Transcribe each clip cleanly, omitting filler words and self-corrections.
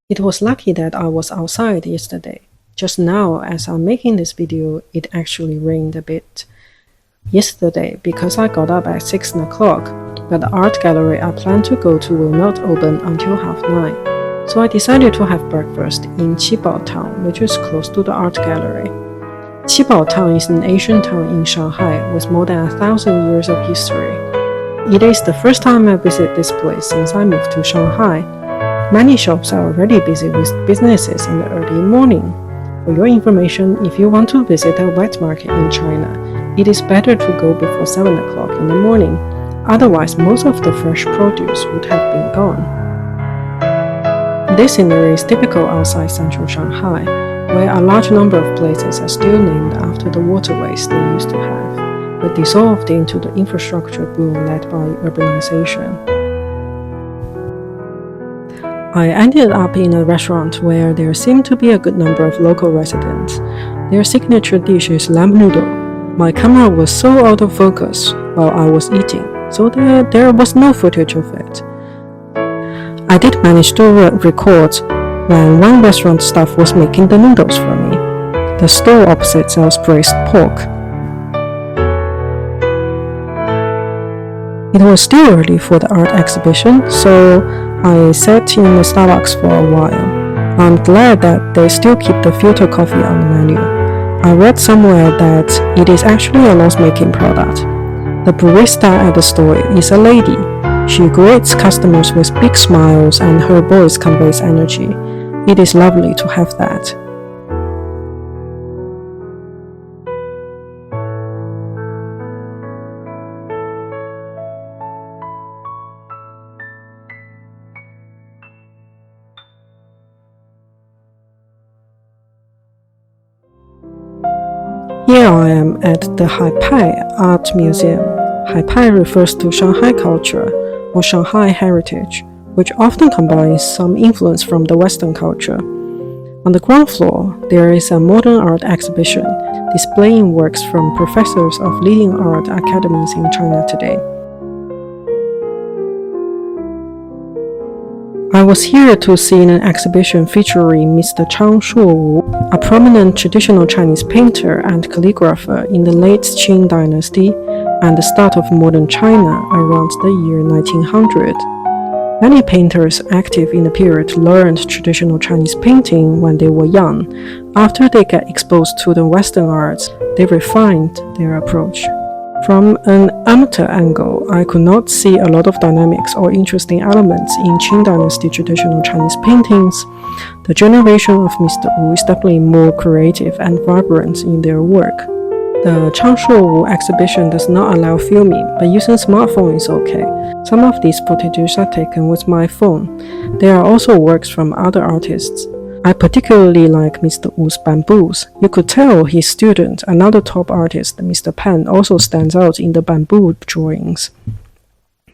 It was lucky that I was outside yesterday. Just now, as I'm making this video, it actually rained a bit. Yesterday, because I got up at 6 o'clock, but the art gallery I plan to go to will not open until 9:30. So I decided to have breakfast in Qibao Town, which is close to the art gallery. Qibao Town is an ancient town in Shanghai with more than 1,000 years of history. It is the first time I visit this place since I moved to Shanghai. Many shops are already busy with businesses in the early morning. For your information, if you want to visit a wet market in China, it is better to go before 7 o'clock in the morning. Otherwise, most of the fresh produce would have been gone. This scenery is typical outside central Shanghai, where a large number of places are still named after the waterways they used to have, but dissolved into the infrastructure boom led by urbanization. I ended up in a restaurant where there seemed to be a good number of local residents. Their signature dish is lamb noodle. My camera was so out of focus while I was eating, so there was no footage of it. I did manage to record when one restaurant staff was making the noodles for me. The store opposite sells braised pork. It was still early for the art exhibition, so I sat in the Starbucks for a while. I'm glad that they still keep the filter coffee on the menu. I read somewhere that it is actually a loss-making product. The barista at the store is a lady. She greets customers with big smiles and her voice conveys energy. It is lovely to have that. Here I am at the Haipai Art Museum. Haipai refers to Shanghai culture or Shanghai heritage, which often combines some influence from the Western culture. On the ground floor, there is a modern art exhibition displaying works from professors of leading art academies in China today. I was here to see an exhibition featuring Mr. Changshuo Wu, a prominent traditional Chinese painter and calligrapher in the late Qing dynasty and the start of modern China around the year 1900. Many painters active in the period learned traditional Chinese painting when they were young. After they get exposed to the Western arts, they refined their approach. From an amateur angle, I could not see a lot of dynamics or interesting elements in Qing Dynasty traditional Chinese paintings. The generation of Mr. Wu is definitely more creative and vibrant in their work. The Changshuo Wu exhibition does not allow filming, but using smartphone is okay. Some of these footages are taken with my phone. There are also works from other artists. I particularly like Mr. Wu's bamboos. You could tell his student, another top artist, Mr. Pan, also stands out in the bamboo drawings.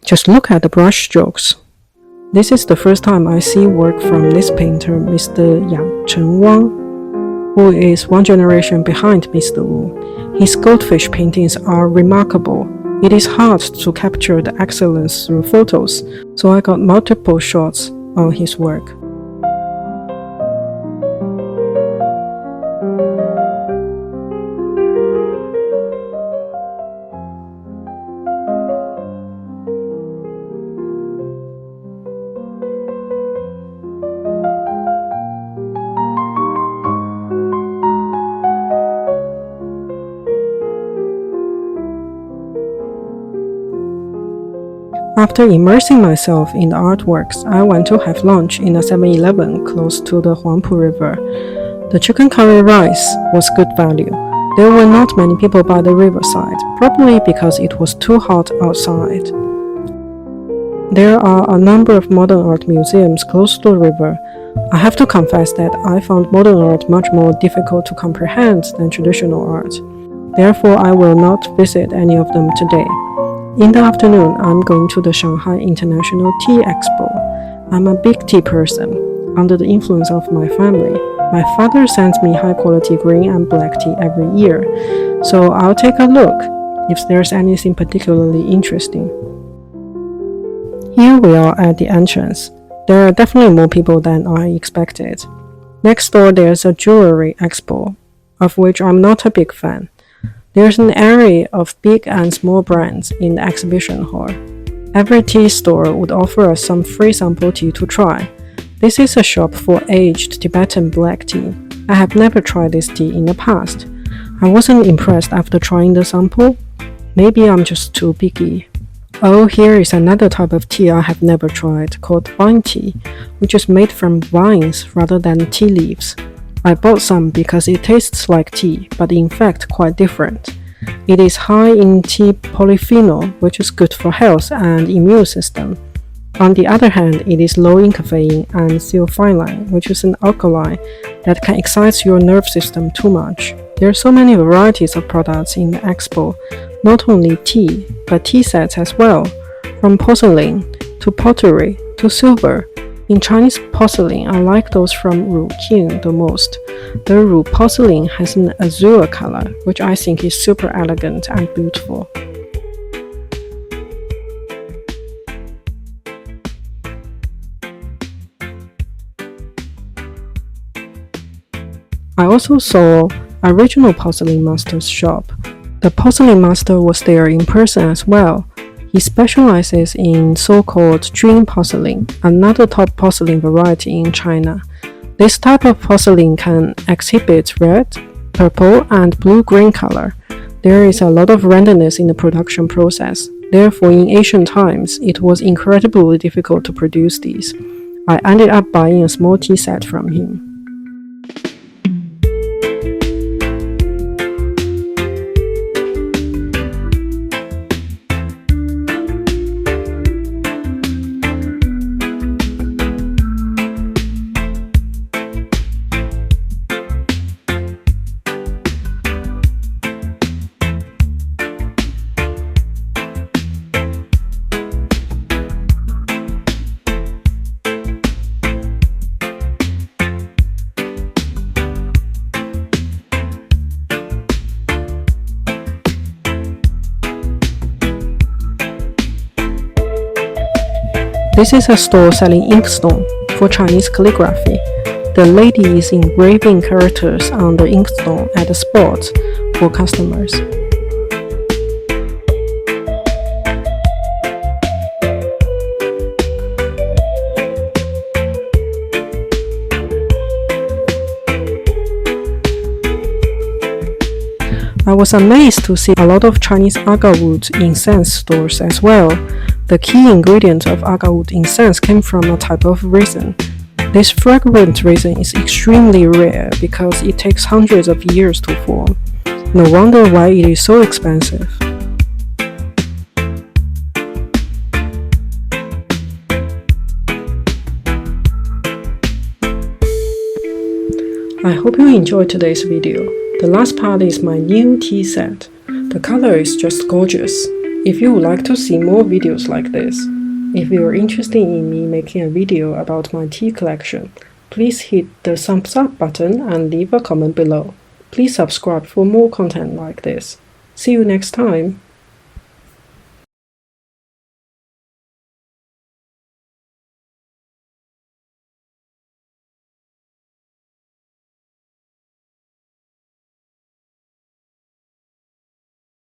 Just look at the brush strokes. This is the first time I see work from this painter, Mr. Yang Wang, who is one generation behind Mr. Wu. His goldfish paintings are remarkable. It is hard to capture the excellence through photos, so I got multiple shots on his work. After immersing myself in the artworks, I went to have lunch in a 7-Eleven close to the Huangpu River. The chicken curry rice was good value. There were not many people by the riverside, probably because it was too hot outside. There are a number of modern art museums close to the river. I have to confess that I found modern art much more difficult to comprehend than traditional art. Therefore, I will not visit any of them today. In the afternoon, I'm going to the Shanghai International Tea Expo. I'm a big tea person, under the influence of my family. My father sends me high-quality green and black tea every year, so I'll take a look if there's anything particularly interesting. Here we are at the entrance. There are definitely more people than I expected. Next door there's a jewelry expo, of which I'm not a big fan. There's an array of big and small brands in the exhibition hall. Every tea store would offer us some free sample tea to try. This is a shop for aged Tibetan black tea. I have never tried this tea in the past. I wasn't impressed after trying the sample. Maybe I'm just too picky. Oh, here is another type of tea I have never tried, called vine tea, which is made from vines rather than tea leaves. I bought some because it tastes like tea, but in fact quite different. It is high in tea polyphenol, which is good for health and immune system. On the other hand, it is low in caffeine and theophylline, which is an alkali that can excite your nerve system too much. There are so many varieties of products in the expo, not only tea, but tea sets as well, from porcelain to pottery to silver. In Chinese porcelain, I like those from Ruqing the most. The Ru porcelain has an azure color, which I think is super elegant and beautiful. I also saw Original Porcelain Master's shop. The porcelain master was there in person as well. He specializes in so-called dream porcelain, another top porcelain variety in China. This type of porcelain can exhibit red, purple, and blue-green color. There is a lot of randomness in the production process. Therefore, in ancient times, it was incredibly difficult to produce these. I ended up buying a small tea set from him. This is a store selling inkstone for Chinese calligraphy. The lady is engraving characters on the inkstone at the spot for customers. I was amazed to see a lot of Chinese agarwood incense stores as well. The key ingredient of agarwood incense came from a type of resin. This fragrant resin is extremely rare because it takes hundreds of years to form. No wonder why it is so expensive. I hope you enjoyed today's video. The last part is my new tea set. The color is just gorgeous. If you would like to see more videos like this, if you are interested in me making a video about my tea collection, please hit the thumbs up button and leave a comment below. Please subscribe for more content like this. See you next time.